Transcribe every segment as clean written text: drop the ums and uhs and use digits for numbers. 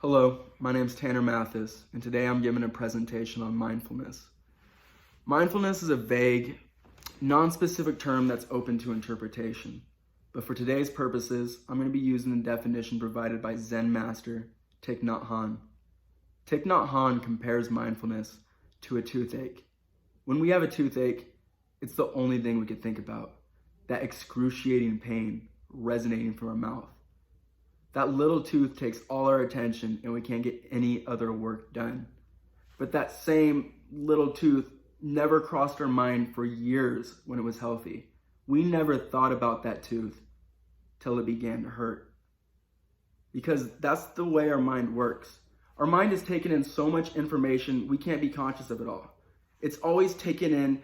Hello, my name is Tanner Mathis, and today I'm giving a presentation on mindfulness. Mindfulness is a vague, non-specific term that's open to interpretation. But for today's purposes, I'm going to be using the definition provided by Zen master Thich Nhat Hanh. Thich Nhat Hanh compares mindfulness to a toothache. When we have a toothache, it's the only thing we can think about. That excruciating pain resonating from our mouth. That little tooth takes all our attention and we can't get any other work done. But that same little tooth never crossed our mind for years when it was healthy. We never thought about that tooth till it began to hurt. Because that's the way our mind works. Our mind is taking in so much information, we can't be conscious of it all. It's always taking in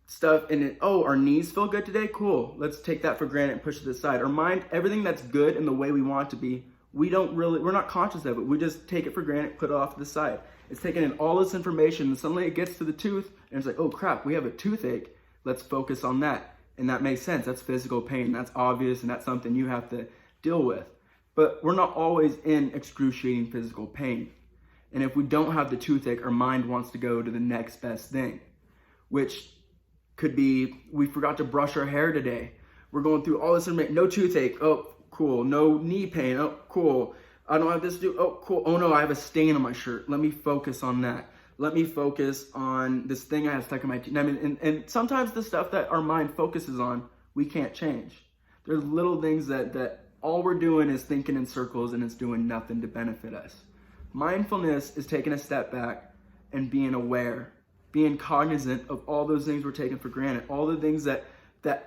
stuff and our knees feel good today? Cool. Let's take that for granted and push it aside. Our mind, everything that's good and the way we want it to be, we're not conscious of it. We just take it for granted, put it off to the side. It's taking in all this information and suddenly it gets to the tooth and it's like, oh crap, we have a toothache. Let's focus on that. And that makes sense. That's physical pain. That's obvious and that's something you have to deal with. But we're not always in excruciating physical pain. And if we don't have the toothache, our mind wants to go to the next best thing, which could be, we forgot to brush our hair today. We're going through all this information. No toothache. Oh, cool. No knee pain. Oh, cool. I don't have this to do. Oh, cool. Oh no, I have a stain on my shirt. Let me focus on that. Let me focus on this thing I have stuck in my teeth. I mean, and sometimes the stuff that our mind focuses on, we can't change. There's little things that all we're doing is thinking in circles and it's doing nothing to benefit us. Mindfulness is taking a step back and being aware, being cognizant of all those things we're taking for granted, all the things that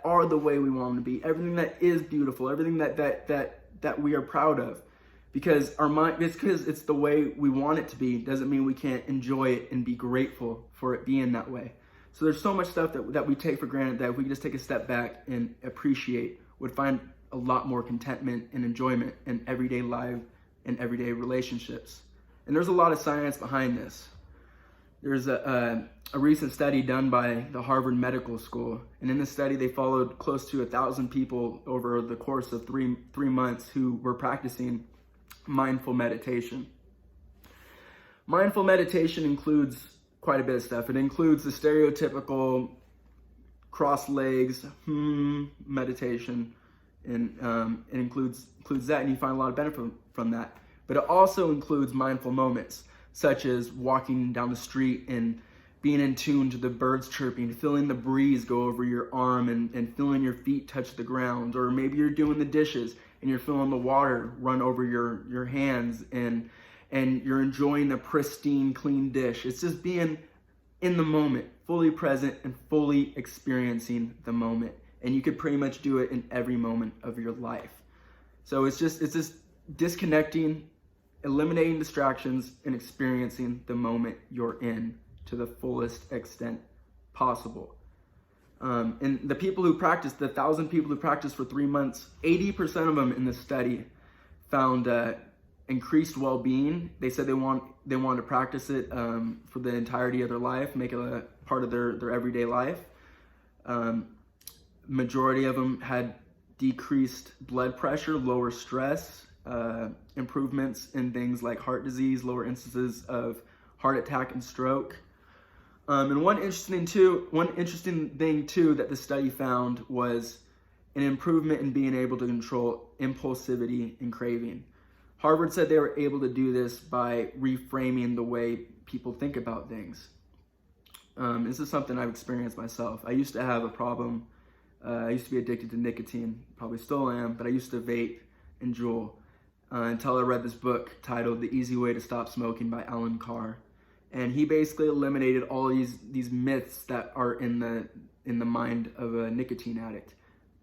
are the way we want them to be, everything that is beautiful, everything that we are proud of. Because our mind, it's because it's the way we want it to be, doesn't mean we can't enjoy it and be grateful for it being that way. So there's so much stuff that we take for granted that if we could just take a step back and appreciate, would find a lot more contentment and enjoyment in everyday life and everyday relationships. And there's a lot of science behind this. There's a recent study done by the Harvard Medical School. And in this study, they followed close to 1,000 people over the course of three months who were practicing mindful meditation. Mindful meditation includes quite a bit of stuff. It includes the stereotypical cross legs, meditation. And it includes that, and you find a lot of benefit from that. But it also includes mindful moments, such as walking down the street and being in tune to the birds chirping, feeling the breeze go over your arm and feeling your feet touch the ground. Or maybe you're doing the dishes and you're feeling the water run over your hands and you're enjoying the pristine, clean dish. It's just being in the moment, fully present and fully experiencing the moment. And you could pretty much do it in every moment of your life. So it's just disconnecting, eliminating distractions, and experiencing the moment you're in to the fullest extent possible. And the people who practiced, the 1,000 people who practiced for 3 months, 80% of them in this study found increased well-being. They said they wanted to practice it for the entirety of their life, make it a part of their everyday life. Majority of them had decreased blood pressure, lower stress, improvements in things like heart disease, lower instances of heart attack and stroke. And one interesting thing too that the study found was an improvement in being able to control impulsivity and craving. Harvard said they were able to do this by reframing the way people think about things. This is something I've experienced myself. I used to have a problem. I used to be addicted to nicotine, probably still am, but I used to vape and Juul until I read this book titled The Easy Way to Stop Smoking by Alan Carr. And he basically eliminated all these myths that are in the mind of a nicotine addict.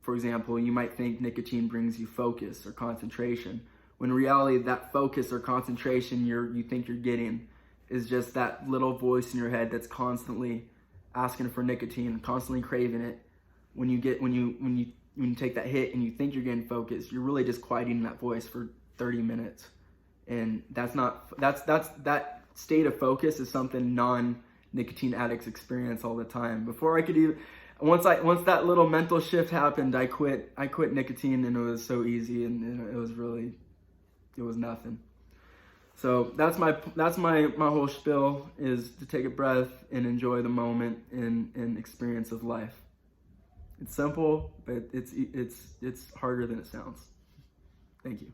For example, you might think nicotine brings you focus or concentration, when in reality that focus or concentration you think you're getting is just that little voice in your head that's constantly asking for nicotine, constantly craving it. When you take that hit and you think you're getting focused, you're really just quieting that voice for 30 minutes. And that state of focus is something non-nicotine addicts experience all the time. Before I could even, once that little mental shift happened, I quit nicotine, and it was so easy, and it was nothing. So that's my whole spiel, is to take a breath and enjoy the moment and experience of life. It's simple, but it's harder than it sounds. Thank you.